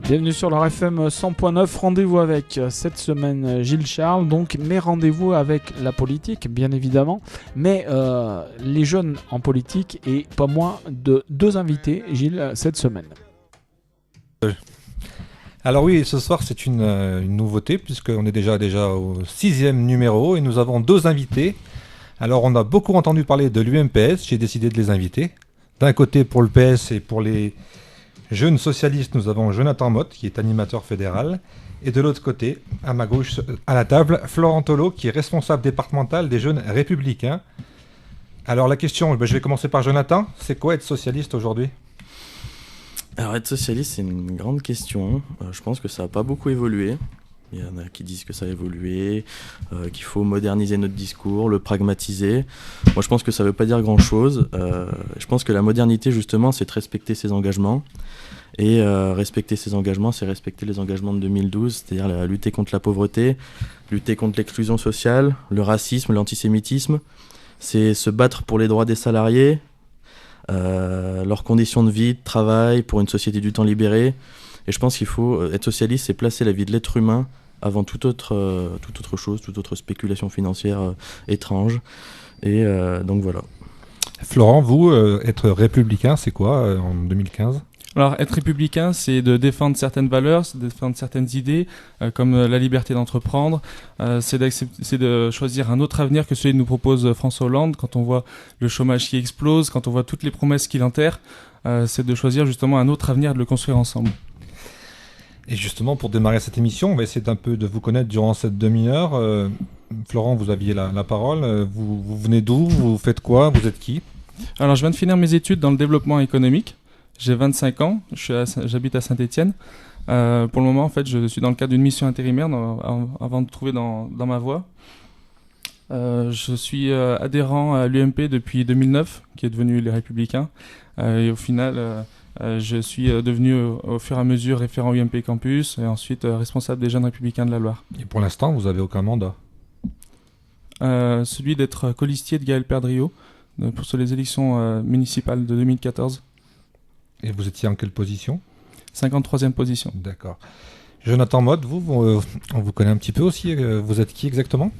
Bienvenue sur leur FM 100.9, rendez-vous avec cette semaine Gilles Charles, donc mes rendez-vous avec la politique bien évidemment, mais les jeunes en politique et pas moins de 2 invités Gilles cette semaine. Alors oui, ce soir c'est une nouveauté puisqu'on est déjà au 6e numéro et nous avons 2 invités. Alors on a beaucoup entendu parler de l'UMPS, j'ai décidé de les inviter. D'un côté pour le PS et pour les jeunes socialistes, nous avons Jonathan Motte qui est animateur fédéral. Et de l'autre côté, à ma gauche, à la table, Florent Tolo qui est responsable départemental des jeunes républicains. Alors la question, je vais commencer par Jonathan, c'est quoi être socialiste aujourd'hui ? Alors être socialiste, c'est une grande question. Je pense que ça n'a pas beaucoup évolué. Il y en a qui disent que ça a évolué, qu'il faut moderniser notre discours, le pragmatiser. Moi, je pense que ça ne veut pas dire grand-chose. Je pense que la modernité, justement, c'est de respecter ses engagements. Et respecter ses engagements, c'est respecter les engagements de 2012, c'est-à-dire lutter contre la pauvreté, lutter contre l'exclusion sociale, le racisme, l'antisémitisme. C'est se battre pour les droits des salariés, leurs conditions de vie, de travail, pour une société du temps libéré. Et je pense qu'il faut être socialiste, c'est placer la vie de l'être humain avant toute autre chose, toute autre spéculation financière étrange. Et donc voilà. Florent, vous, être républicain, c'est quoi en 2015 ? Alors, être républicain, c'est de défendre certaines valeurs, c'est de défendre certaines idées, comme la liberté d'entreprendre. C'est de choisir un autre avenir que celui que nous propose François Hollande. Quand on voit le chômage qui explose, quand on voit toutes les promesses qu'il enterre, c'est de choisir justement un autre avenir et de le construire ensemble. Et justement, pour démarrer cette émission, on va essayer d'un peu de vous connaître durant cette demi-heure. Florent, vous aviez la parole. Vous venez d'où ? Vous faites quoi ? Vous êtes qui ? Alors, je viens de finir mes études dans le développement économique. J'ai 25 ans, j'habite à Saint-Étienne. Pour le moment, en fait, je suis dans le cadre d'une mission intérimaire avant de trouver dans ma voie. Je suis adhérent à l'UMP depuis 2009, qui est devenu les Républicains. Et au final, je suis devenu au fur et à mesure référent UMP Campus et ensuite responsable des jeunes républicains de la Loire. Et pour l'instant, vous n'avez aucun mandat ? Celui d'être colistier de Gaël Perdriau pour les élections municipales de 2014. Et vous étiez en quelle position ? 53e position. D'accord. Jonathan Motte, on vous connaît un petit peu aussi. Vous êtes qui exactement ?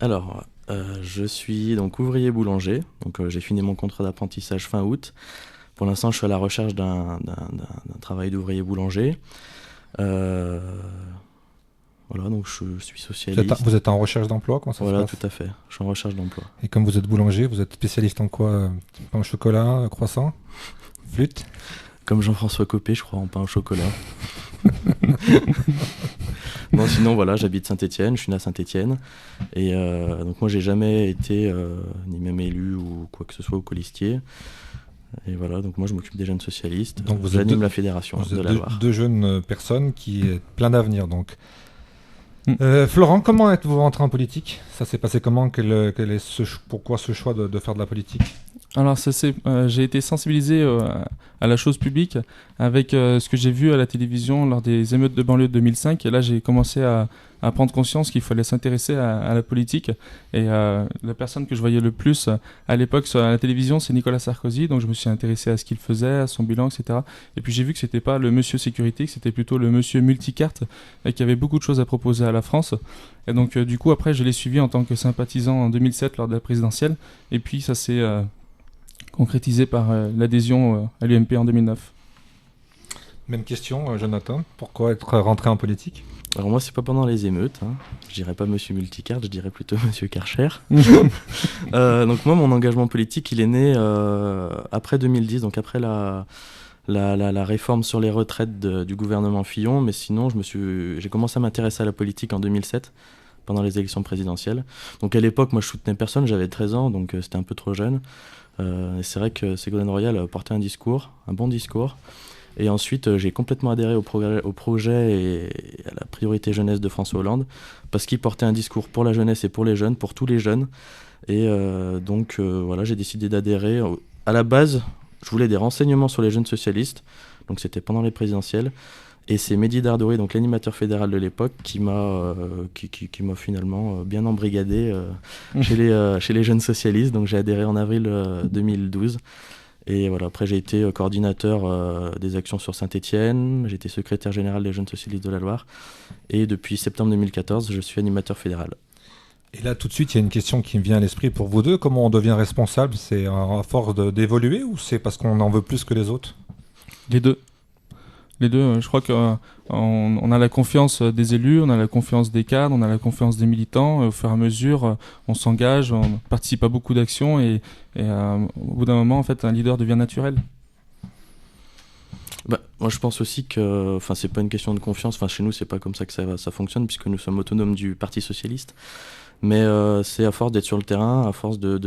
Alors, je suis donc ouvrier boulanger. Donc, j'ai fini mon contrat d'apprentissage fin août. Pour l'instant, je suis à la recherche d'un travail d'ouvrier boulanger. Voilà, donc je suis socialiste. Vous êtes en recherche d'emploi ? Comment ça se passe ? Voilà, tout à fait. Je suis en recherche d'emploi. Et comme vous êtes boulanger, vous êtes spécialiste en quoi ? Pain au chocolat, croissant, flûte ? Comme Jean-François Copé, je crois, en pain au chocolat. Non, sinon, voilà, j'habite Saint-Étienne, je suis né à Saint-Étienne. Et donc moi, j'ai jamais été ni même élu ou quoi que ce soit au colistier. Et voilà, donc moi, je m'occupe des jeunes socialistes. Donc j'anime la fédération de la Loire. 2 jeunes personnes qui ont plein d'avenir, donc. Florent, comment êtes-vous rentré en politique ? Ça s'est passé comment ? Pourquoi ce choix de faire de la politique ? Alors, j'ai été sensibilisé à la chose publique avec ce que j'ai vu à la télévision lors des émeutes de banlieue de 2005. Et là, j'ai commencé à prendre conscience qu'il fallait s'intéresser à la politique. Et la personne que je voyais le plus à l'époque à la télévision, c'est Nicolas Sarkozy. Donc, je me suis intéressé à ce qu'il faisait, à son bilan, etc. Et puis, j'ai vu que c'était pas le monsieur sécurité, que c'était plutôt le monsieur multicarte et qu'il y avait beaucoup de choses à proposer à la France. Et donc, du coup, après, je l'ai suivi en tant que sympathisant en 2007 lors de la présidentielle. Et puis, ça s'est concrétisé par l'adhésion à l'UMP en 2009. Même question, Jonathan. Pourquoi être rentré en politique ? Alors moi, c'est pas pendant les émeutes. Je dirais pas Monsieur Multicard, je dirais plutôt Monsieur Karcher. Donc moi, mon engagement politique, il est né après 2010, donc après la réforme sur les retraites du gouvernement Fillon. Mais sinon, j'ai commencé à m'intéresser à la politique en 2007, pendant les élections présidentielles. Donc à l'époque, moi, je soutenais personne, j'avais 13 ans, donc c'était un peu trop jeune. Et c'est vrai que Ségolène Royal a porté un bon discours. Et ensuite, j'ai complètement adhéré au projet et à la priorité jeunesse de François Hollande, parce qu'il portait un discours pour la jeunesse et pour les jeunes, pour tous les jeunes. Et donc, voilà, j'ai décidé d'adhérer. À la base, je voulais des renseignements sur les jeunes socialistes, donc c'était pendant les présidentielles. Et c'est Mehdi Dardoury, donc l'animateur fédéral de l'époque, qui m'a finalement bien embrigadé chez les jeunes socialistes. Donc j'ai adhéré en avril 2012. Et voilà, après j'ai été coordinateur des actions sur Saint-Étienne, j'ai été secrétaire général des Jeunes Socialistes de la Loire, et depuis septembre 2014, je suis animateur fédéral. Et là, tout de suite, il y a une question qui me vient à l'esprit pour vous deux. Comment on devient responsable? C'est à force d'évoluer ou c'est parce qu'on en veut plus que les autres? Les deux. Je crois qu'on a la confiance des élus, on a la confiance des cadres, on a la confiance des militants. Et au fur et à mesure, on s'engage, on participe à beaucoup d'actions et au bout d'un moment, en fait, un leader devient naturel. Moi, je pense aussi que, c'est pas une question de confiance. Chez nous, c'est pas comme ça que ça fonctionne, puisque nous sommes autonomes du Parti socialiste. Mais c'est à force d'être sur le terrain, à force de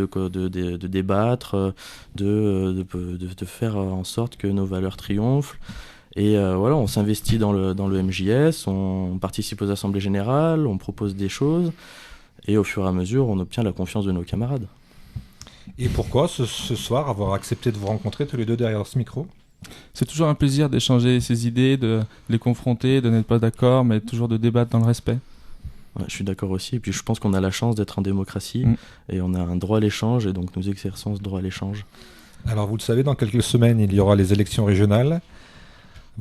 débattre, de faire en sorte que nos valeurs triomphent. Et on s'investit dans le MJS, on participe aux assemblées générales, on propose des choses, et au fur et à mesure, on obtient la confiance de nos camarades. Et pourquoi ce soir avoir accepté de vous rencontrer tous les deux derrière ce micro? C'est toujours un plaisir d'échanger ses idées, de les confronter, de n'être pas d'accord, mais toujours de débattre dans le respect. Ouais, je suis d'accord aussi, et puis je pense qu'on a la chance d'être en démocratie, et on a un droit à l'échange, et donc nous exerçons ce droit à l'échange. Alors vous le savez, dans quelques semaines, il y aura les élections régionales.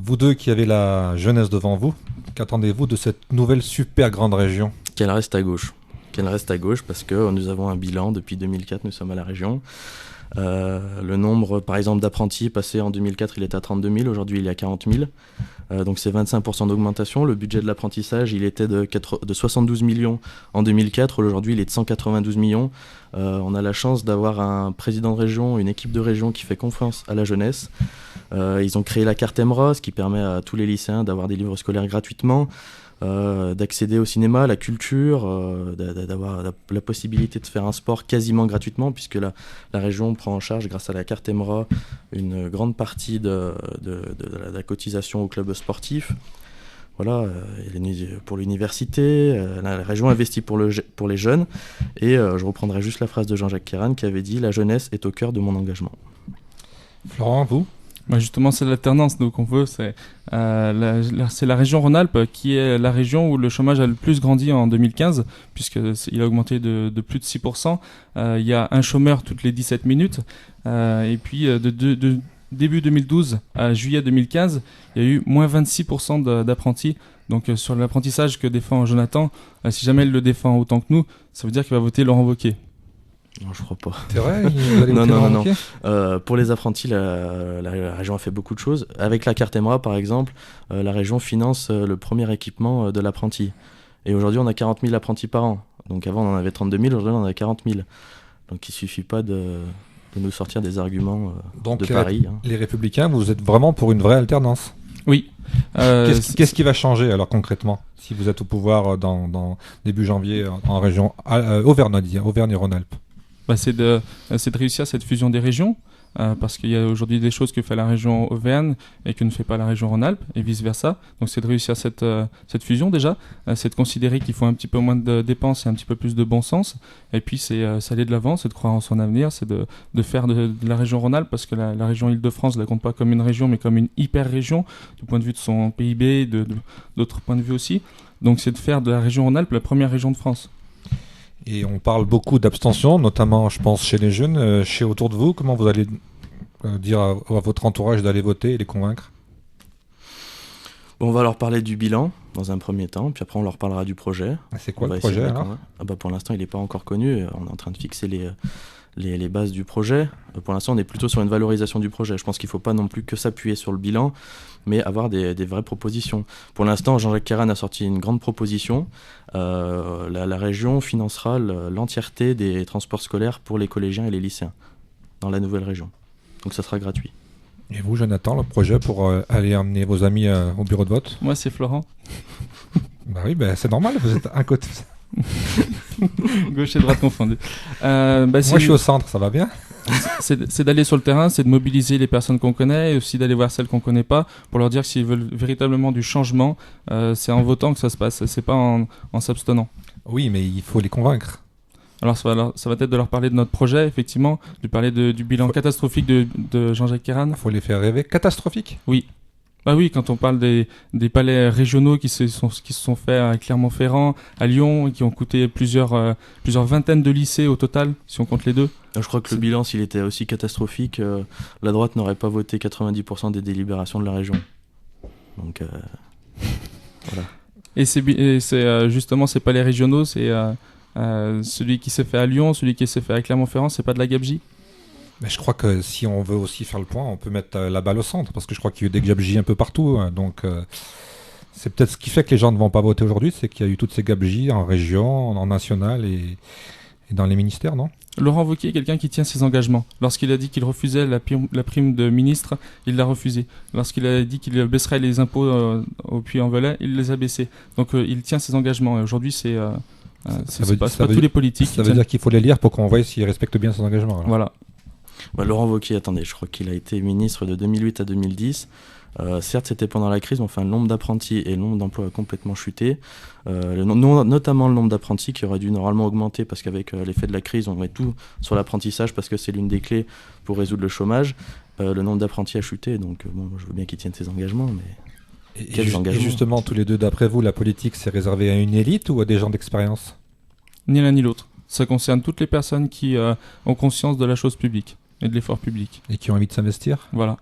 Vous deux qui avez la jeunesse devant vous, qu'attendez-vous de cette nouvelle super grande région? Qu'elle reste à gauche. Parce que nous avons un bilan, depuis 2004 nous sommes à la région. Le nombre par exemple d'apprentis passé en 2004 il était à 32 000, aujourd'hui il est à 40 000, donc c'est 25% d'augmentation. Le budget de l'apprentissage il était de 72 millions en 2004, aujourd'hui il est de 192 millions. On a la chance d'avoir un président de région, une équipe de région qui fait confiance à la jeunesse. Ils ont créé la carte Emerald, ce qui permet à tous les lycéens d'avoir des livres scolaires gratuitement, d'accéder au cinéma, à la culture, d'avoir la possibilité de faire un sport quasiment gratuitement, puisque la région prend en charge, grâce à la carte Emerald, une grande partie de la cotisation au club sportif. Voilà, pour l'université, la région investit pour les jeunes, et je reprendrai juste la phrase de Jean-Jacques Kéran qui avait dit « La jeunesse est au cœur de mon engagement ». Florent, vous? Justement, c'est l'alternance qu'on veut. C'est la région Rhône-Alpes qui est la région où le chômage a le plus grandi en 2015, puisqu'il a augmenté de plus de 6%. Il y a un chômeur toutes les 17 minutes. Et puis, de début 2012 à juillet 2015, il y a eu moins 26% d'apprentis. Donc, sur l'apprentissage que défend Jonathan, si jamais il le défend autant que nous, ça veut dire qu'il va voter Laurent Wauquiez. Non, je crois pas. C'est vrai? Non. Pour les apprentis, la région a fait beaucoup de choses. Avec la carte Emerald, par exemple, la région finance le premier équipement de l'apprenti. Et aujourd'hui, on a 40 000 apprentis par an. Donc avant, on en avait 32 000, aujourd'hui, on en a 40 000. Donc il suffit pas de nous sortir des arguments de Paris. Les Républicains, vous êtes vraiment pour une vraie alternance? Oui. Qu'est-ce qui va changer alors concrètement si vous êtes au pouvoir dans début janvier en région Auvergne-Rhône-Alpes? C'est de réussir cette fusion des régions, parce qu'il y a aujourd'hui des choses que fait la région Auvergne et que ne fait pas la région Rhône-Alpes, et vice-versa. Donc c'est de réussir cette fusion déjà, c'est de considérer qu'il faut un petit peu moins de dépenses et un petit peu plus de bon sens, et puis c'est aller de l'avant, c'est de croire en son avenir, c'est de faire de la région Rhône-Alpes, parce que la région Île-de-France ne la compte pas comme une région, mais comme une hyper-région, du point de vue de son PIB, d'autres points de vue aussi. Donc c'est de faire de la région Rhône-Alpes la première région de France. Et on parle beaucoup d'abstention, notamment, je pense, chez les jeunes. Autour de vous, comment vous allez dire à votre entourage d'aller voter et les convaincre? On va leur parler du bilan dans un premier temps, puis après on leur parlera du projet. C'est quoi le projet alors? Pour l'instant, il n'est pas encore connu. On est en train de fixer les bases du projet. Pour l'instant, on est plutôt sur une valorisation du projet. Je pense qu'il ne faut pas non plus que s'appuyer sur le bilan, mais avoir des vraies propositions. Pour l'instant, Jean-Jacques Kéran a sorti une grande proposition. La région financera l'entièreté des transports scolaires pour les collégiens et les lycéens dans la nouvelle région. Donc ça sera gratuit. Et vous, Jonathan, le projet pour aller emmener vos amis au bureau de vote? Moi, c'est Florent. Bah oui, c'est normal, vous êtes un côté... Gauche et droite confondues. Moi, je suis au centre, ça va bien? C'est d'aller sur le terrain, c'est de mobiliser les personnes qu'on connaît et aussi d'aller voir celles qu'on connaît pas pour leur dire que s'ils veulent véritablement du changement, c'est en votant que ça se passe, c'est pas en s'abstenant. Oui, mais il faut les convaincre. Alors ça va être de leur parler de notre projet, effectivement, de parler du bilan catastrophique de Jean-Jacques Kéran. Il faut les faire rêver. Catastrophique? Oui. Bah oui, quand on parle des palais régionaux qui se sont faits à Clermont-Ferrand, à Lyon, et qui ont coûté plusieurs vingtaines de lycées au total, si on compte les deux. Je crois que le bilan, s'il était aussi catastrophique, la droite n'aurait pas voté 90% des délibérations de la région. Donc, voilà. Et c'est justement ces palais régionaux, c'est celui qui s'est fait à Lyon, celui qui s'est fait à Clermont-Ferrand, c'est pas de la gabegie? Mais je crois que si on veut aussi faire le point, on peut mettre la balle au centre, parce que je crois qu'il y a eu des gabegies un peu partout. Hein, donc c'est peut-être ce qui fait que les gens ne vont pas voter aujourd'hui, c'est qu'il y a eu toutes ces gabegies en région, en national et dans les ministères, non? Laurent Wauquiez est quelqu'un qui tient ses engagements. Lorsqu'il a dit qu'il refusait la prime de ministre, il l'a refusé. Lorsqu'il a dit qu'il baisserait les impôts au Puy-en-Velay, il les a baissés. Donc il tient ses engagements. Et aujourd'hui, c'est pas tous les politiques. Ça veut dire qu'il faut les lire pour qu'on voit s'ils respectent bien ses engagements. Alors. Voilà. Bah, Laurent Wauquiez, attendez, je crois qu'il a été ministre de 2008 à 2010. Certes, c'était pendant la crise, mais enfin, le nombre d'apprentis et le nombre d'emplois a complètement chuté. Notamment le nombre d'apprentis qui aurait dû normalement augmenter parce qu'avec l'effet de la crise, on met tout sur l'apprentissage parce que c'est l'une des clés pour résoudre le chômage. Le nombre d'apprentis a chuté, donc bon, je veux bien qu'il tienne ses engagements, mais et justement, tous les deux, d'après vous, la politique, c'est réservé à une élite ou à des gens d'expérience? Ni l'un ni l'autre. Ça concerne toutes les personnes qui ont conscience de la chose publique et de l'effort public. Et qui ont envie de s'investir? Voilà.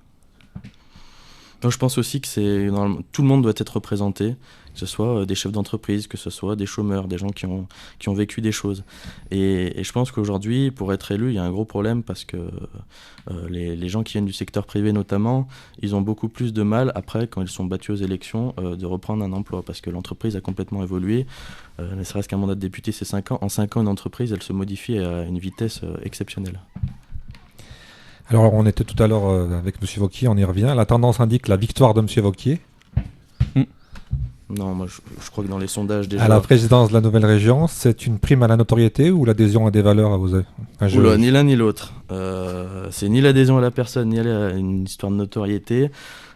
Donc, je pense aussi que tout le monde doit être représenté, que ce soit des chefs d'entreprise, que ce soit des chômeurs, des gens qui ont vécu des choses. Et je pense qu'aujourd'hui, pour être élu, il y a un gros problème parce que les gens qui viennent du secteur privé notamment, ils ont beaucoup plus de mal après, quand ils sont battus aux élections, de reprendre un emploi parce que l'entreprise a complètement évolué. Ne serait-ce qu'un mandat de député, c'est 5 ans. En 5 ans, une entreprise, elle se modifie à une vitesse exceptionnelle. Alors, on était tout à l'heure avec M. Wauquiez, on y revient. La tendance indique la victoire de M. Wauquiez. Non, moi je crois que dans les sondages déjà... À la présidence de la nouvelle région, c'est une prime à la notoriété ou l'adhésion à des valeurs à vos yeux? Oula, ni l'un ni l'autre. C'est ni l'adhésion à la personne, ni une histoire de notoriété.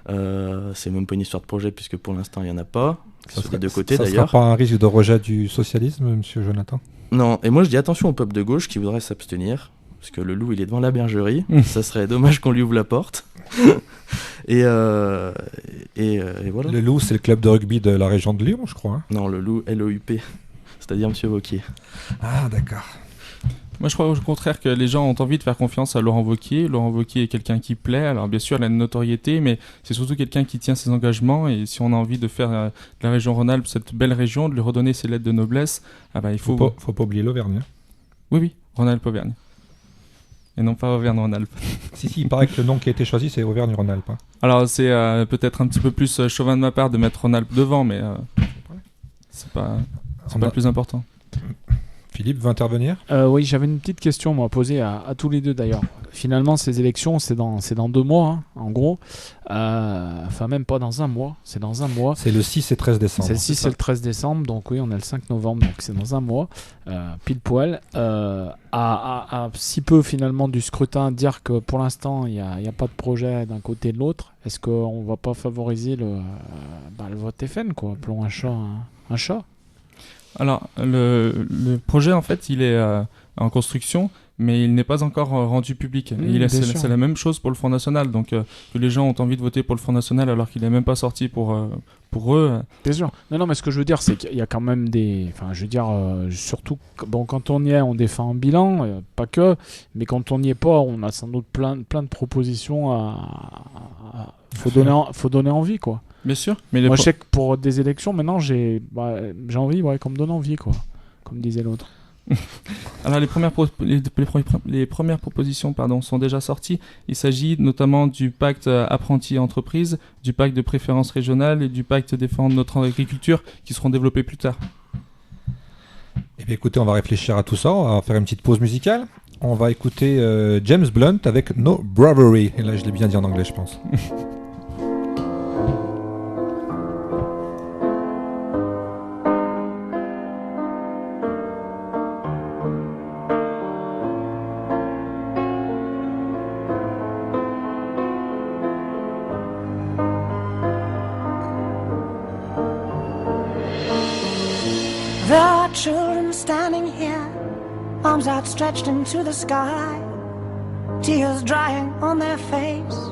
C'est même pas une histoire de projet, puisque pour l'instant, il n'y en a pas. Sur les deux côtés, d'ailleurs. Ça sera pas un risque de rejet du socialisme, M. Jonathan? Non, et moi je dis attention au peuple de gauche qui voudrait s'abstenir. Parce que le loup, il est devant la bergerie. Ça serait dommage qu'on lui ouvre la porte. et voilà. Le loup, c'est le club de rugby de la région de Lyon, je crois. Hein. Non, le loup, LOUP. C'est-à-dire M. Wauquiez. Ah, d'accord. Moi, je crois au contraire que les gens ont envie de faire confiance à Laurent Wauquiez. Laurent Wauquiez est quelqu'un qui plaît. Alors, bien sûr, il a une notoriété, mais c'est surtout quelqu'un qui tient ses engagements. Et si on a envie de faire de la région Rhône-Alpes cette belle région, de lui redonner ses lettres de noblesse, il faut... Faut pas oublier l'Auvergne. Hein. Oui, Rhône-Alpes-Auvergne. Et non pas Auvergne-Rhône-Alpes. si, il paraît que le nom qui a été choisi, c'est Auvergne-Rhône-Alpes. Hein. Alors, c'est peut-être un petit peu plus chauvin de ma part de mettre Rhône-Alpes devant, mais c'est pas le plus important. Philippe veut intervenir? Oui, j'avais une petite question moi, à poser à tous les deux d'ailleurs. Finalement, ces élections, c'est dans 2 mois, hein, en gros. Enfin, même pas dans un mois, c'est dans un mois. C'est le 6 et 13 décembre. C'est le 6 et le 13 décembre, donc oui, on est le 5 novembre, donc c'est dans un mois, pile poil. À si peu finalement du scrutin, dire que pour l'instant, il n'y a pas de projet d'un côté et de l'autre, est-ce qu'on ne va pas favoriser le vote FN, quoi? Appelons un chat un chat. Alors, le projet, en fait, il est en construction, mais il n'est pas encore rendu public. C'est la même chose pour le Front National. Donc, que les gens ont envie de voter pour le Front National alors qu'il n'est même pas sorti pour eux. Bien sûr. Non, mais ce que je veux dire, c'est qu'il y a quand même des... Enfin, je veux dire, surtout, bon, quand on y est, on défend un bilan, pas que, mais quand on n'y est pas, on a sans doute plein de propositions faut donner envie, quoi. Bien sûr. Mais moi, je sais que pour des élections, maintenant, j'ai envie qu'on me donne envie, quoi. Comme disait l'autre. Alors, les premières propositions sont déjà sorties. Il s'agit notamment du pacte apprenti-entreprise, du pacte de préférence régionale et du pacte défendre notre agriculture qui seront développés plus tard. Eh bien, écoutez, on va réfléchir à tout ça. On va faire une petite pause musicale. On va écouter James Blunt avec No Bravery. Et là, je l'ai bien dit en anglais, je pense. Children standing here, arms outstretched into the sky, tears drying on their face.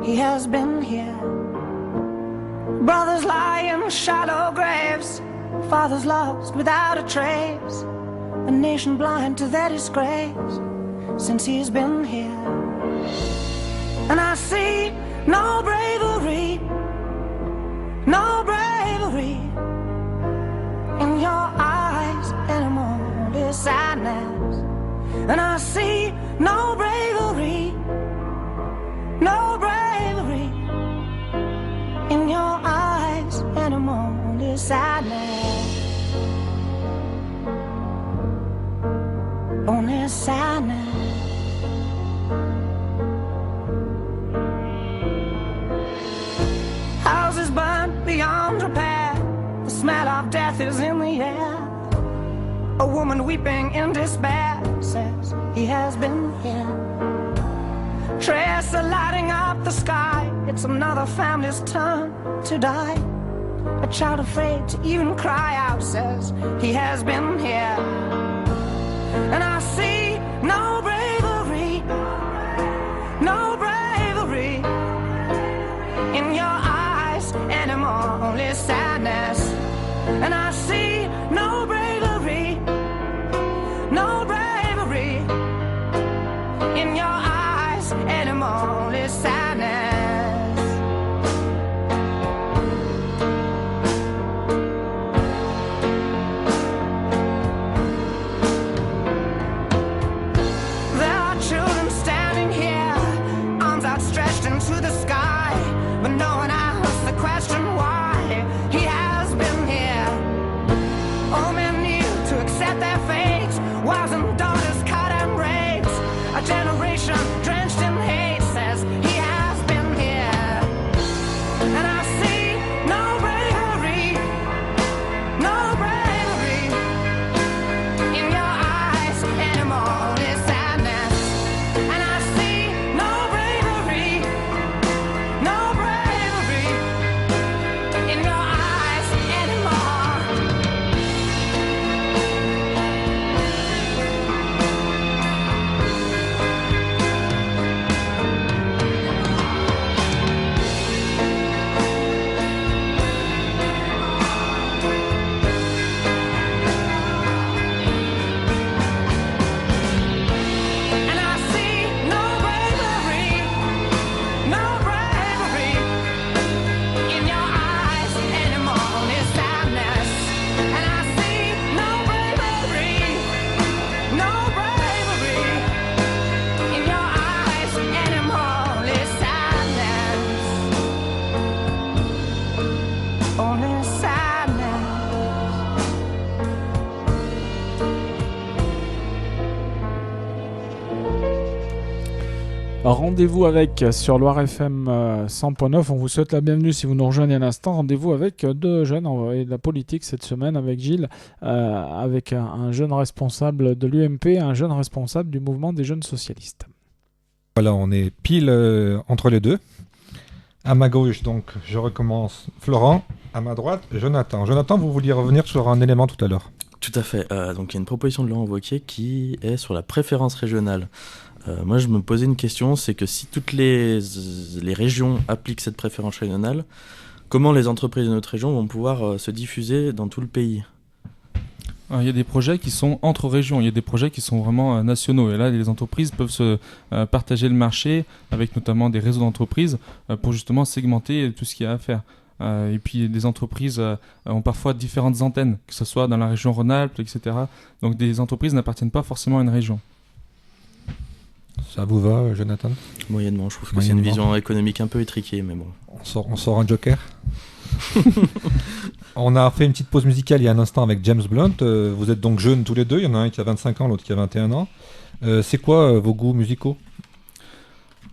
He has been here Brothers lie in shallow graves, fathers lost without a trace, a nation blind to their disgrace since he's been here. And I see no bravery, no bravery in your eyes anymore, only sadness. And I see no bravery, no bravery in your eyes anymore, only sadness, only sadness. Houses burnt beyond repair, the smell of death is in the air. A woman weeping in despair says he has been here. Trails are lighting up the sky, it's another family's turn to die. A child afraid to even cry out says he has been here. And I see no bravery, no bravery in your eyes anymore, only sadness. And I see no bravery, no bravery in your eyes anymore, only sadness. There are children standing here, arms outstretched into the sky, but no one asks the question why he has been here. All men need to accept their fate, wives and daughters caught in raids. A generation drenched in hate says he has been here. And I see no bravery, no bravery in your eyes anymore, only sadness. And I see no bravery, no bravery in your eyes anymore. And I see no bravery, no bravery in your eyes anymore, only sadness. And I see no bravery, no bravery in your eyes anymore, only sadness, only sadness. Rendez-vous avec sur Loire FM 100.9. On vous souhaite la bienvenue si vous nous rejoignez à l'instant. Rendez-vous avec deux jeunes et de la politique cette semaine avec Gilles, avec un jeune responsable de l'UMP, un jeune responsable du mouvement des jeunes socialistes. Voilà, on est pile entre les deux. À ma gauche, donc, je recommence Florent. À ma droite, Jonathan. Jonathan, vous vouliez revenir sur un élément tout à l'heure. Tout à fait. Donc il y a une proposition de Laurent Wauquiez qui est sur la préférence régionale. Moi, je me posais une question, c'est que si toutes les régions appliquent cette préférence régionale, comment les entreprises de notre région vont pouvoir se diffuser dans tout le pays ? Alors, il y a des projets qui sont entre régions, il y a des projets qui sont vraiment nationaux. Et là, les entreprises peuvent se partager le marché avec notamment des réseaux d'entreprises pour justement segmenter tout ce qu'il y a à faire. Et puis les entreprises ont parfois différentes antennes, que ce soit dans la région Rhône-Alpes, etc. Donc des entreprises n'appartiennent pas forcément à une région. Ça vous va, Jonathan ? Moyennement, je trouve que c'est une vision économique un peu étriquée, mais bon. On sort un joker. On a fait une petite pause musicale il y a un instant avec James Blunt. Vous êtes donc jeunes tous les deux, il y en a un qui a 25 ans, l'autre qui a 21 ans. C'est quoi vos goûts musicaux ?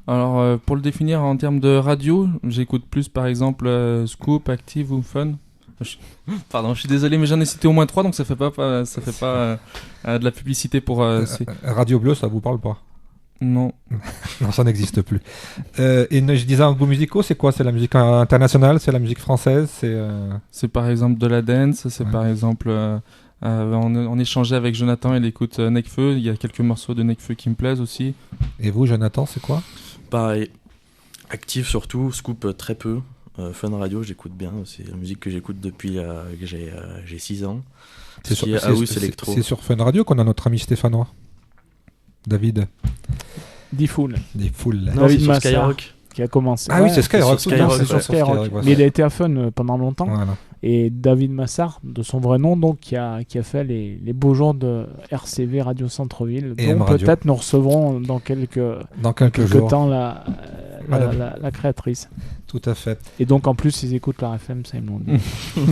Alors, pour le définir en termes de radio, j'écoute plus par exemple Scoop, Active ou Fun. Pardon, je suis désolé, mais j'en ai cité au moins 3, donc ça fait pas de la publicité pour... Radio Bleu, ça vous parle pas ? Non. Non, ça n'existe plus. Et je disais un goût musicaux, c'est quoi ? C'est la musique internationale ? C'est la musique française ? C'est par exemple de la dance, c'est Ouais. par exemple... on échangeait avec Jonathan, il écoute Nekfeu, il y a quelques morceaux de Nekfeu qui me plaisent aussi. Et vous, Jonathan, c'est quoi ? Pareil, Active surtout, Scoop très peu. Fun Radio, j'écoute bien. C'est la musique que j'écoute depuis que j'ai 6 ans. C'est Tout ce qui est house, électro. c'est sur Fun Radio qu'on a notre ami stéphanois. David. Diffoul, Des foules. Non, David c'est sur Massard. Skyrock. qui a commencé. Ah oui, c'est Skyrock. sur Skyrock, C'est sur ouais. Skyrock. ouais, Mais il a été à Fun pendant longtemps. Voilà. Et David Massard, de son vrai nom, donc, qui a fait les beaux jours de RCV Radio Centre-Ville, Et dont M Radio. peut-être nous recevrons dans quelques Dans quelques jours. temps la Madame. créatrice. Tout à fait. Et donc en plus ils écoutent leur FM, ça ils me l'ont dit.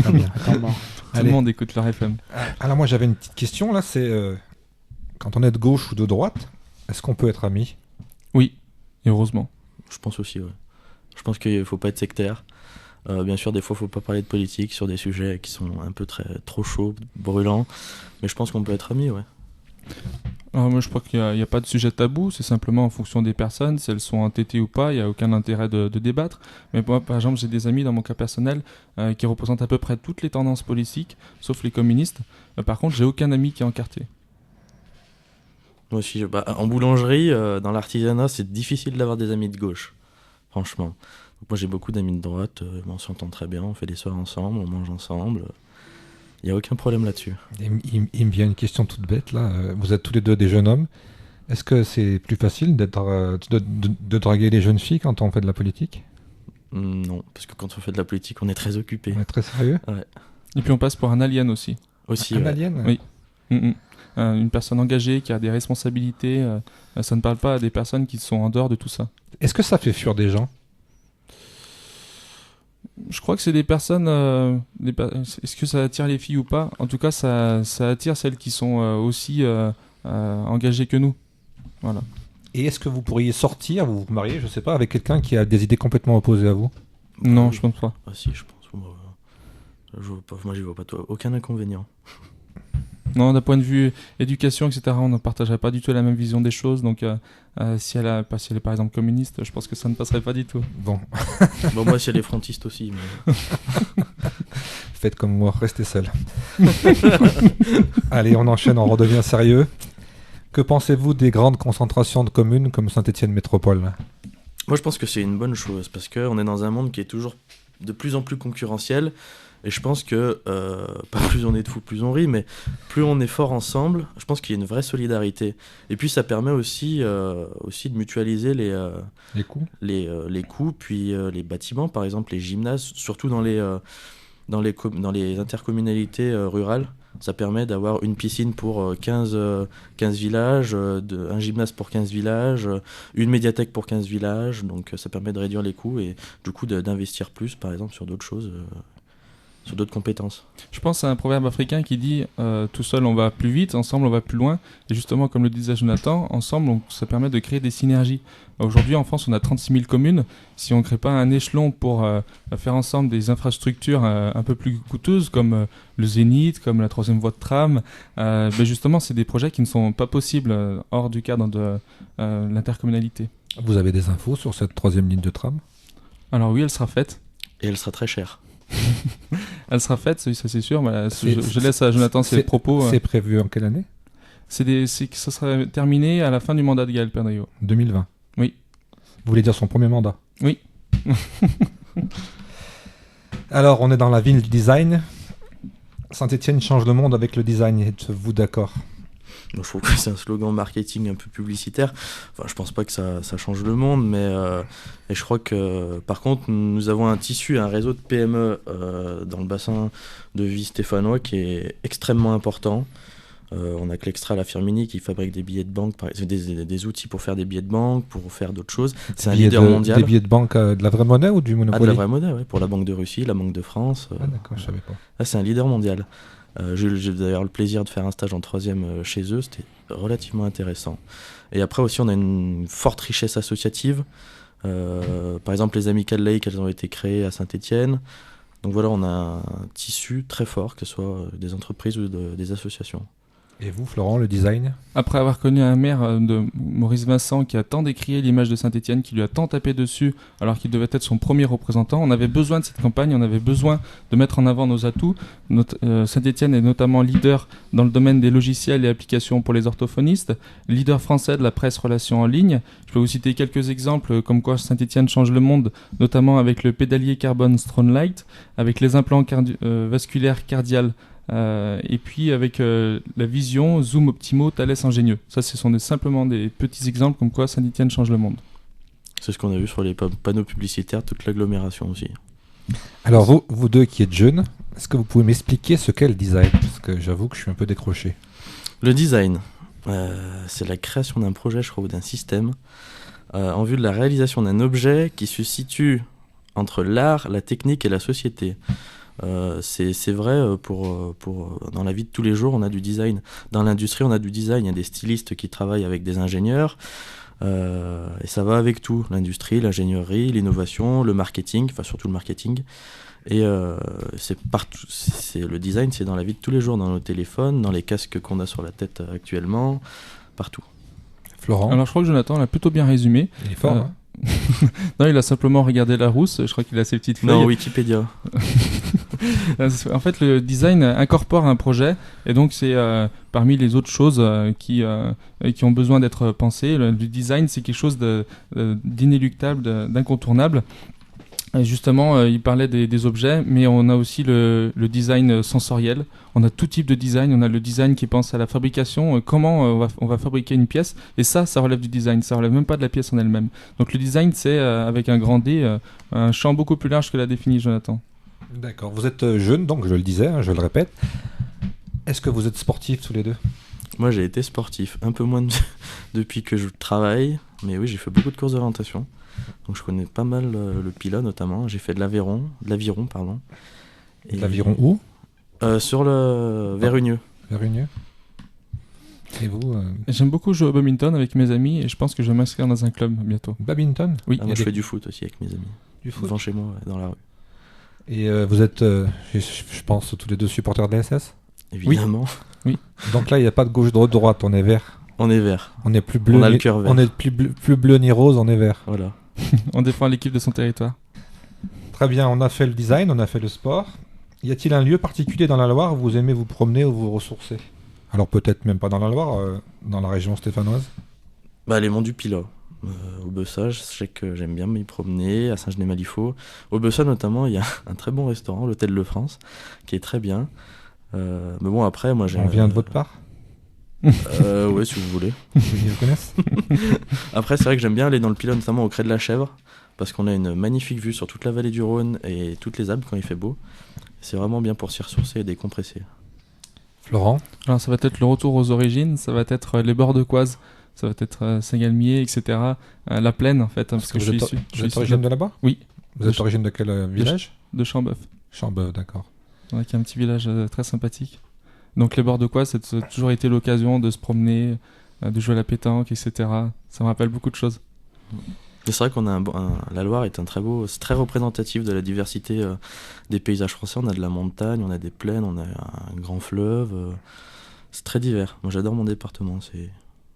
Très bien. Attends, bon. Tout Allez. le monde écoute leur FM. Alors moi j'avais une petite question là, c'est quand on est de gauche ou de droite, est-ce qu'on peut être amis? Oui, et heureusement. Je pense aussi, ouais. Je pense qu'il faut pas être sectaire. Bien sûr, des fois, faut pas parler de politique sur des sujets qui sont un peu trop chauds, brûlants. Mais je pense qu'on peut être amis, ouais. Alors moi je crois qu'il n'y a pas de sujet tabou, c'est simplement en fonction des personnes, si elles sont entêtées ou pas, il n'y a aucun intérêt de débattre. Mais moi par exemple j'ai des amis dans mon cas personnel qui représentent à peu près toutes les tendances politiques, sauf les communistes. Par contre j'ai aucun ami qui est encarté. Moi aussi, en boulangerie, dans l'artisanat, c'est difficile d'avoir des amis de gauche, franchement. Donc, moi j'ai beaucoup d'amis de droite, on s'entend très bien, on fait des soirées ensemble, on mange ensemble. Il n'y a aucun problème là-dessus. Il me vient une question toute bête là. Vous êtes tous les deux des jeunes hommes. Est-ce que c'est plus facile de draguer les jeunes filles quand on fait de la politique? Non, parce que quand on fait de la politique, on est très occupé. On est très sérieux. Et puis on passe pour un alien aussi. Aussi, Un ouais. alien? Oui. Une personne engagée qui a des responsabilités, ça ne parle pas à des personnes qui sont en dehors de tout ça. Est-ce que ça fait fuir des gens? Je crois que c'est des personnes. Est-ce que ça attire les filles ou pas? En tout cas, ça attire celles qui sont aussi engagées que nous. Voilà. Et est-ce que vous pourriez sortir, vous vous marier, je sais pas, avec quelqu'un qui a des idées complètement opposées à vous? Non, je pense pas. Ah si, je pense. Moi, j'y vois pas aucun inconvénient. Non, d'un point de vue éducation, etc., on ne partagerait pas du tout la même vision des choses. Donc, si elle est par exemple communiste, je pense que ça ne passerait pas du tout. Bon, Bon, moi, si elle est frontiste aussi. Mais... faites comme moi, restez seul. Allez, on enchaîne, on redevient sérieux. Que pensez-vous des grandes concentrations de communes comme Saint-Étienne Métropole? Moi, je pense que c'est une bonne chose parce qu'on est dans un monde qui est toujours de plus en plus concurrentiel. Et je pense que, pas plus on est de fous, plus on rit, mais plus on est fort ensemble, je pense qu'il y a une vraie solidarité. Et puis ça permet aussi de mutualiser Les coûts? les coûts, puis les bâtiments, par exemple les gymnases, surtout dans les intercommunalités rurales. Ça permet d'avoir une piscine pour 15 villages, un gymnase pour 15 villages, une médiathèque pour 15 villages. Donc ça permet de réduire les coûts et du coup d'investir plus, par exemple, sur d'autres choses. Sur d'autres compétences. Je pense à un proverbe africain qui dit tout seul on va plus vite, ensemble on va plus loin. Et justement, comme le disait Jonathan, ensemble ça permet de créer des synergies. Aujourd'hui en France on a 36 000 communes. Si on ne crée pas un échelon pour faire ensemble des infrastructures un peu plus coûteuses comme le Zénith, comme la 3e voie de tram, justement c'est des projets qui ne sont pas possibles hors du cadre de l'intercommunalité. Vous avez des infos sur cette 3e ligne de tram? Alors oui, elle sera faite. Et elle sera très chère. Elle sera faite, ça c'est sûr. Mais je laisse à Jonathan ses propos. C'est prévu en quelle année? Ça sera terminé à la fin du mandat de Gaël Perdriau. 2020. Oui. Vous voulez dire son premier mandat? Oui. Alors, on est dans la ville du design. Saint-Étienne change le monde avec le design. Êtes-vous d'accord? Donc, je trouve que c'est un slogan marketing un peu publicitaire. Enfin, je pense pas que ça change le monde, mais et je crois que par contre, nous avons un tissu, un réseau de PME dans le bassin de vie stéphanois qui est extrêmement important. On a Clextra, la Firmini qui fabrique des billets de banque, des outils pour faire des billets de banque, pour faire d'autres choses. C'est un leader mondial. Des billets de banque de la vraie monnaie ou du Monopoly? De la vraie monnaie, oui. Pour la Banque de Russie, la Banque de France. Ah d'accord, je savais pas. Là, c'est un leader mondial. J'ai d'ailleurs le plaisir de faire un stage en 3e chez eux, c'était relativement intéressant. Et après aussi, on a une forte richesse associative. Par exemple, les Amicales Laïques, elles ont été créées à Saint-Étienne. Donc voilà, on a un tissu très fort, que ce soit des entreprises ou des associations. Et vous, Florent, le design? Après avoir connu un maire de Maurice Vincent qui a tant décrié l'image de Saint-Étienne, qui lui a tant tapé dessus alors qu'il devait être son premier représentant, on avait besoin de cette campagne, on avait besoin de mettre en avant nos atouts. Saint-Étienne est notamment leader dans le domaine des logiciels et applications pour les orthophonistes, leader français de la presse relations en ligne. Je peux vous citer quelques exemples comme quoi Saint-Étienne change le monde, notamment avec le pédalier carbone Stronelight, avec les implants vasculaires cardiales, et puis avec la vision Zoom Optimo Thales Ingénieux. Ça, ce sont simplement des petits exemples comme quoi Saint-Étienne change le monde. C'est ce qu'on a vu sur les panneaux publicitaires, toute l'agglomération aussi. Alors vous deux qui êtes jeunes, est-ce que vous pouvez m'expliquer ce qu'est le design? Parce que j'avoue que je suis un peu décroché. Le design, c'est la création d'un projet, je crois, ou d'un système en vue de la réalisation d'un objet qui se situe entre l'art, la technique et la société. C'est vrai pour dans la vie de tous les jours, on a du design. Dans l'industrie, on a du design. Il y a des stylistes qui travaillent avec des ingénieurs. Et ça va avec tout. L'industrie, l'ingénierie, l'innovation, le marketing, enfin surtout le marketing. Et c'est partout. Le design, c'est dans la vie de tous les jours, dans nos téléphones, dans les casques qu'on a sur la tête actuellement, partout. Florent? Alors je crois que Jonathan l'a plutôt bien résumé. Il est fort, hein? Non, il a simplement regardé Larousse, je crois qu'il a ses petites feuilles. Non, Wikipédia. En fait, le design incorpore un projet, et donc c'est parmi les autres choses qui ont besoin d'être pensées. Le design, c'est quelque chose d'inéluctable, d'incontournable. Et justement, il parlait des objets, mais on a aussi le design sensoriel. On a tout type de design. On a le design qui pense à la fabrication, comment on va fabriquer une pièce. Et ça relève du design. Ça relève même pas de la pièce en elle-même. Donc le design, c'est, avec un grand D, un champ beaucoup plus large que l'a défini Jonathan. D'accord. Vous êtes jeunes, donc je le disais, hein, je le répète. Est-ce que vous êtes sportifs tous les deux? Moi, j'ai été sportif. Un peu moins depuis que je travaille. Mais oui, j'ai fait beaucoup de courses d'orientation. Donc je connais pas mal le Pilat notamment. J'ai fait de l'aviron, pardon. Et l'aviron où? Sur le Vérugneux. Vérugneux. Et vous J'aime beaucoup jouer au badminton avec mes amis et je pense que je vais m'inscrire dans un club bientôt. Badminton? Oui. Moi, je fais du foot aussi avec mes amis. Du foot? Devant chez moi, ouais, dans la rue. Et vous êtes, je pense, tous les deux supporters de la SS? Évidemment. Oui. Donc là, il n'y a pas de gauche, droite, on est vert. On est vert. On est plus bleu. On a le cœur vert. On est plus bleu ni rose, on est vert. Voilà. On défend l'équipe de son territoire. Très bien, on a fait le design, on a fait le sport. Y a-t-il un lieu particulier dans la Loire où vous aimez vous promener ou vous ressourcer? Alors peut-être même pas dans la Loire, dans la région stéphanoise? Les monts du Pilat. Au Bessage, je sais que j'aime bien m'y promener, à Saint-Genis-Malifaux. Au Bessage notamment, il y a un très bon restaurant, l'Hôtel de France, qui est très bien. Mais bon, après, moi j'ai... On vient de votre part? Ouais, si vous voulez. Ils le connaissent? Après, c'est vrai que j'aime bien aller dans le Pilat, notamment au Crêt de la Chèvre, parce qu'on a une magnifique vue sur toute la vallée du Rhône et toutes les Alpes quand il fait beau. C'est vraiment bien pour s'y ressourcer et décompresser. Florent? Alors ça va être le retour aux origines, ça va être les bords de Coise, ça va être Saint-Galmier, etc. La plaine en fait, parce que vous êtes origine de là-bas? Oui. Vous êtes origine de quel village? De Chambeuf. Chambeuf, d'accord. Ouais, qui est un petit village très sympathique. Donc les bords de Coise, ça a toujours été l'occasion de se promener, de jouer à la pétanque, etc. Ça me rappelle beaucoup de choses. Et c'est vrai qu'on a la Loire est c'est très représentatif de la diversité des paysages français. On a de la montagne, on a des plaines, on a un grand fleuve. C'est très divers. Moi j'adore mon département.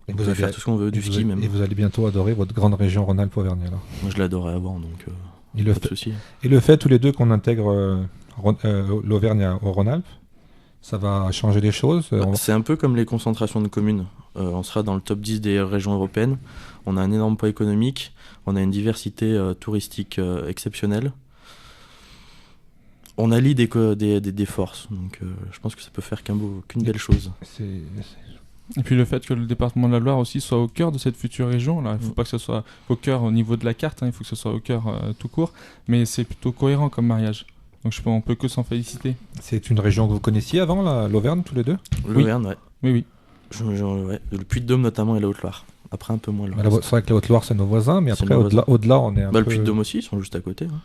On peut faire tout ce qu'on veut, du ski même. Et vous allez bientôt adorer votre grande région Rhône-Alpes-Auvergne alors. Moi je l'adorais avant, donc pas de souci. Et le fait tous les deux qu'on intègre l'Auvergne au Rhône-Alpes, ça va changer les choses? C'est un peu comme les concentrations de communes. On sera dans le top 10 des régions européennes. On a un énorme poids économique. On a une diversité touristique exceptionnelle. On allie des forces. Donc je pense que ça peut faire qu'une belle chose. Et puis le fait que le département de la Loire aussi soit au cœur de cette future région. Là, il ne faut pas que ce soit au cœur au niveau de la carte, il faut que ce soit au cœur tout court. Mais c'est plutôt cohérent comme mariage. Donc on peut que s'en féliciter. C'est une région que vous connaissiez avant, l'Auvergne, tous les deux? L'Auvergne, ouais. Oui. Ouais. Le Puy-de-Dôme notamment et la Haute-Loire. Après un peu moins le reste. C'est vrai que la Haute-Loire c'est nos voisins, mais après au-delà on est un peu... Le Puy-de-Dôme aussi, ils sont juste à côté. Hein.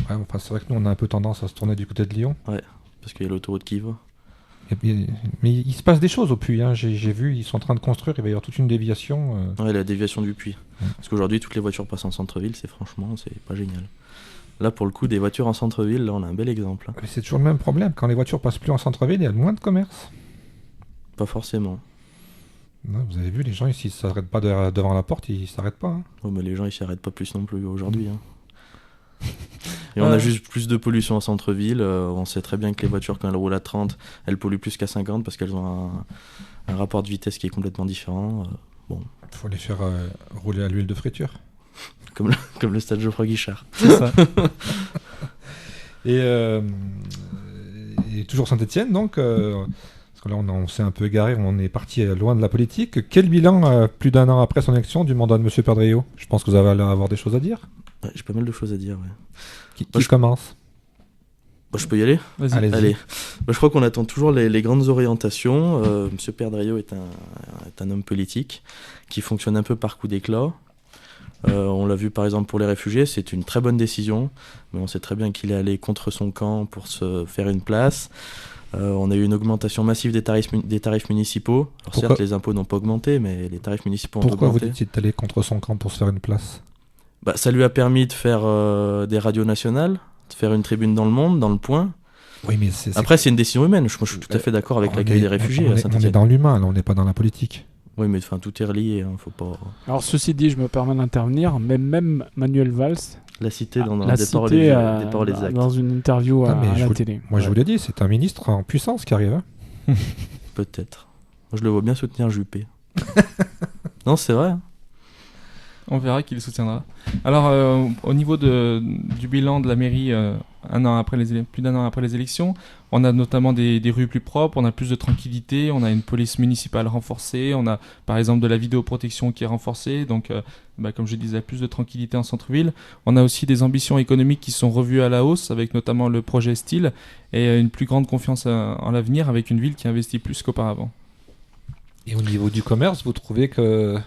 Ouais, enfin, c'est vrai que nous on a un peu tendance à se tourner du côté de Lyon. Ouais, parce qu'il y a l'autoroute qui y va. Mais il se passe des choses au Puy, hein. J'ai vu, ils sont en train de construire, il va y avoir toute une déviation. Ouais, la déviation du Puy. Parce qu'aujourd'hui toutes les voitures passent en centre-ville, c'est pas génial. Là pour le coup des voitures en centre-ville, là on a un bel exemple. Mais c'est toujours le même problème, quand les voitures passent plus en centre-ville, il y a moins de commerce. Pas forcément. Non, vous avez vu, les gens ici, ils s'arrêtent pas devant la porte, ils s'arrêtent pas. Hein. Ouais, mais les gens ils s'y arrêtent pas plus non plus aujourd'hui. Hein. Et on a juste plus de pollution en centre-ville. On sait très bien que les voitures, quand elles roulent à 30, elles polluent plus qu'à 50 parce qu'elles ont un rapport de vitesse qui est complètement différent. Bon. Il faut les faire rouler à l'huile de friture. Comme le stade Geoffroy Guichard. C'est ça. Et toujours Saint-Étienne, donc, parce que là on s'est un peu égaré, on est parti loin de la politique. Quel bilan, plus d'1 an après son élection, du mandat de M. Perdriau ? Je pense que vous allez avoir des choses à dire. Ouais, j'ai pas mal de choses à dire. Ouais. Qui commence ? Je peux y aller ? Vas-y. Allez-y. Allez. Je crois qu'on attend toujours les grandes orientations. Monsieur Perdriau est un homme politique qui fonctionne un peu par coup d'éclat. On l'a vu par exemple pour les réfugiés, c'est une très bonne décision, mais on sait très bien qu'il est allé contre son camp pour se faire une place. On a eu une augmentation massive des tarifs municipaux. Alors certes, les impôts n'ont pas augmenté, mais les tarifs municipaux ont Pourquoi augmenté. vous dites qu'il est allé contre son camp pour se faire une place ? Bah, ça lui a permis de faire des radios nationales, de faire une tribune dans Le Monde, dans Le Point. Oui, mais Après, c'est une décision humaine. Moi, je suis tout à fait d'accord avec l'accueil des réfugiés à on est Saint-Étienne. dans l'humain, là, on n'est pas dans la politique. Oui, mais enfin, tout est relié, hein, faut pas... Alors ceci dit, je me permets d'intervenir, mais même Manuel Valls La cité dans l'a des paroles cité et des actes. dans une interview Ah, mais à je la vous- télé. Moi, je vous l'ai dit, c'est un ministre en puissance qui arrive. Hein. Peut-être. Moi, je le vois bien soutenir Juppé. Non, c'est vrai. Hein. On verra qui le soutiendra. Alors, au niveau du bilan de la mairie, plus d'1 an après les élections, on a notamment des rues plus propres, on a plus de tranquillité, on a une police municipale renforcée, on a par exemple de la vidéoprotection qui est renforcée, donc comme je disais, plus de tranquillité en centre-ville. On a aussi des ambitions économiques qui sont revues à la hausse, avec notamment le projet Style, et une plus grande confiance en l'avenir, avec une ville qui investit plus qu'auparavant. Et au niveau du commerce, vous trouvez que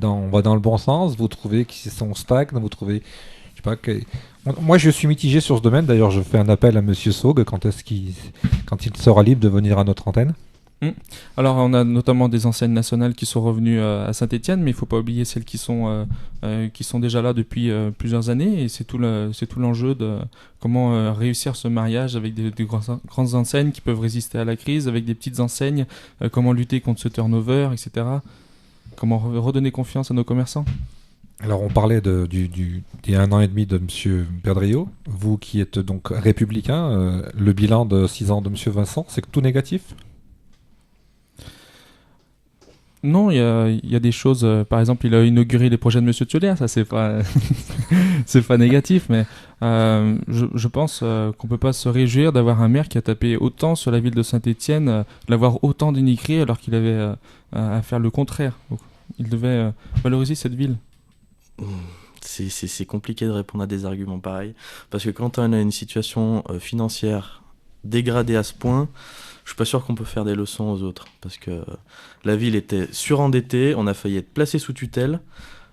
on va dans le bon sens ? Vous trouvez qu'ils sont stagne ? Vous trouvez, je sais pas, moi je suis mitigé sur ce domaine. D'ailleurs, je fais un appel à Monsieur Saugue quand il sera libre de venir à notre antenne. Alors, on a notamment des enseignes nationales qui sont revenues à Saint-Étienne, mais il ne faut pas oublier celles qui sont déjà là depuis plusieurs années. Et c'est tout l'enjeu de comment réussir ce mariage avec des grandes enseignes qui peuvent résister à la crise, avec des petites enseignes, comment lutter contre ce turnover, etc. Comment redonner confiance à nos commerçants. Alors, on parlait des 1 an et demi de M. Perdriau. Vous qui êtes donc républicain, le bilan de 6 ans de M. Vincent, c'est que tout négatif ? Non, il y a des choses. Par exemple, il a inauguré les projets de M. Thiolaire. Ça, c'est pas, c'est pas négatif, mais je pense qu'on peut pas se réjouir d'avoir un maire qui a tapé autant sur la ville de Saint-Étienne, de l'avoir autant dénigré alors qu'il avait à faire le contraire. Donc, il devait valoriser cette ville. C'est compliqué de répondre à des arguments pareils, parce que quand on a une situation financière dégradée à ce point, je suis pas sûr qu'on peut faire des leçons aux autres, parce que la ville était surendettée, on a failli être placé sous tutelle,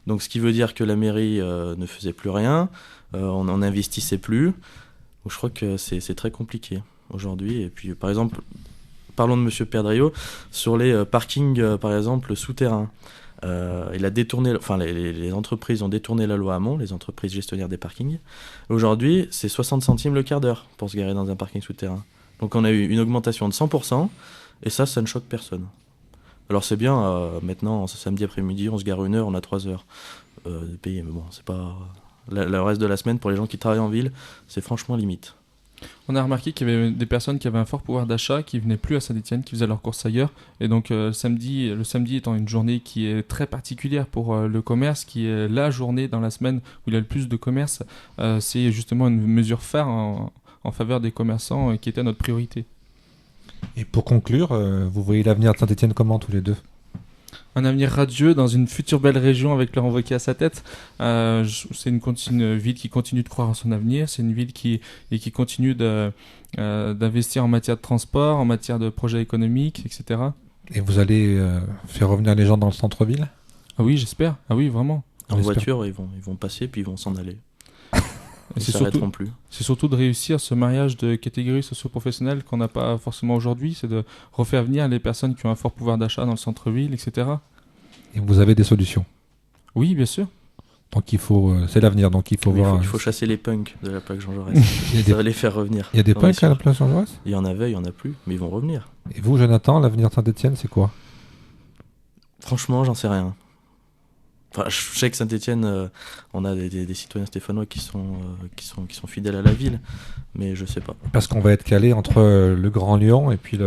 donc ce qui veut dire que la mairie ne faisait plus rien, on n'investissait plus. Donc je crois que c'est très compliqué aujourd'hui. Et puis par exemple, parlons de M. Perdriau, sur les parkings par exemple souterrains. Il a détourné, enfin les entreprises ont détourné la loi Hamon, les entreprises gestionnaires des parkings. Aujourd'hui, c'est 60 centimes le quart d'heure pour se garer dans un parking souterrain. Donc on a eu une augmentation de 100%, et ça ne choque personne. Alors c'est bien, maintenant, ce samedi après-midi, on se gare 1 heure, on a 3 heures de payer, mais bon, c'est pas... Le reste de la semaine, pour les gens qui travaillent en ville, c'est franchement limite. On a remarqué qu'il y avait des personnes qui avaient un fort pouvoir d'achat, qui venaient plus à Saint-Étienne, qui faisaient leurs courses ailleurs. Et donc le samedi étant une journée qui est très particulière pour le commerce, qui est la journée dans la semaine où il y a le plus de commerce, c'est justement une mesure phare en faveur des commerçants qui était notre priorité. Et pour conclure, vous voyez l'avenir de Saint-Étienne comment tous les deux ? Un avenir radieux dans une future belle région avec Laurent Wauquiez à sa tête. C'est une ville qui continue de croire en son avenir. C'est une ville qui continue d'investir en matière de transport, en matière de projets économiques, etc. Et vous allez faire revenir les gens dans le centre-ville ? Ah oui, j'espère. Ah oui, vraiment. En On espère. voiture, ils vont passer, puis ils vont s'en aller. Et Ils s'arrêteront plus. C'est surtout de réussir ce mariage de catégories socio-professionnelles qu'on n'a pas forcément aujourd'hui. C'est de refaire venir les personnes qui ont un fort pouvoir d'achat dans le centre-ville, etc. Et vous avez des solutions ? Oui, bien sûr. Donc c'est l'avenir, donc il faut Mais voir. il faut chasser les punks de la plaque Jean Jaurès. Il y a Ça va les faire revenir. Il y a des J'en ai punks à la sûr. place Jean Jaurès. Il y en avait, il y en a plus, mais ils vont revenir. Et vous, Jonathan, l'avenir de Saint-Etienne, c'est quoi? Franchement, j'en sais rien. Enfin, je sais que Saint-Etienne, on a des citoyens stéphanois qui sont fidèles à la ville, mais je sais pas. Parce qu'on va être calé entre le Grand Lyon et puis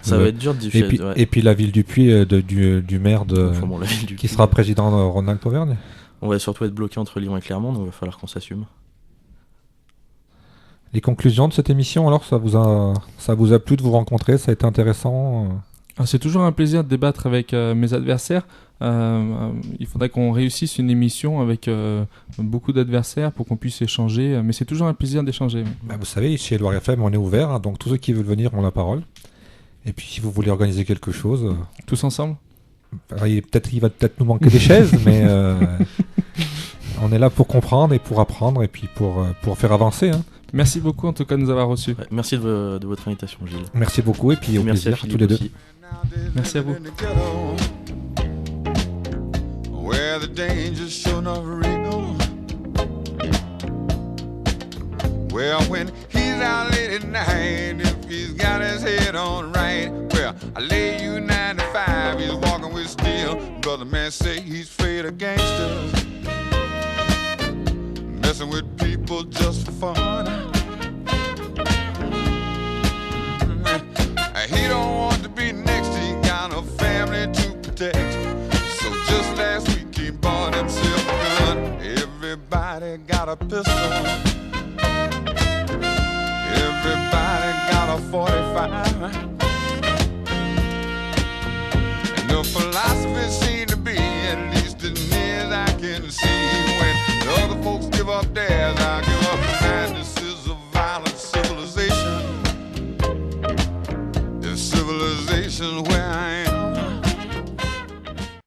Ça va être dur de et diffuser. puis, et puis la ville du Puy du maire Enfin, bon, la ville du qui Puy, sera président de Ronald Auvergne. On va surtout être bloqué entre Lyon et Clermont, donc il va falloir qu'on s'assume. Les conclusions de cette émission, alors, ça vous a plu de vous rencontrer? Ça a été intéressant? C'est toujours un plaisir de débattre avec mes adversaires. Il faudrait qu'on réussisse une émission avec beaucoup d'adversaires pour qu'on puisse échanger. Mais c'est toujours un plaisir d'échanger. Bah, vous savez, chez Loire FM, on est ouvert, hein, donc tous ceux qui veulent venir ont la parole. Et puis si vous voulez organiser quelque chose... Tous ensemble? Il va peut-être nous manquer des chaises, mais on est là pour comprendre et pour apprendre et puis pour faire avancer. Hein. Merci beaucoup en tout cas de nous avoir reçus. Ouais, merci de votre invitation, Gilles. Merci beaucoup et puis au merci plaisir à Philippe tous les deux. aussi. Merci à vous. Where the danger's sure not real. Well, when he's out late at night, if he's got his head on right, well, I lay you 95, he's walking with steel. Brother man say he's afraid of gangsters, messing with people just for fun. He don't want to be next, he got a family to protect. So just last week he bought himself a gun. Everybody got a pistol, everybody got a 45. And the philosophy seems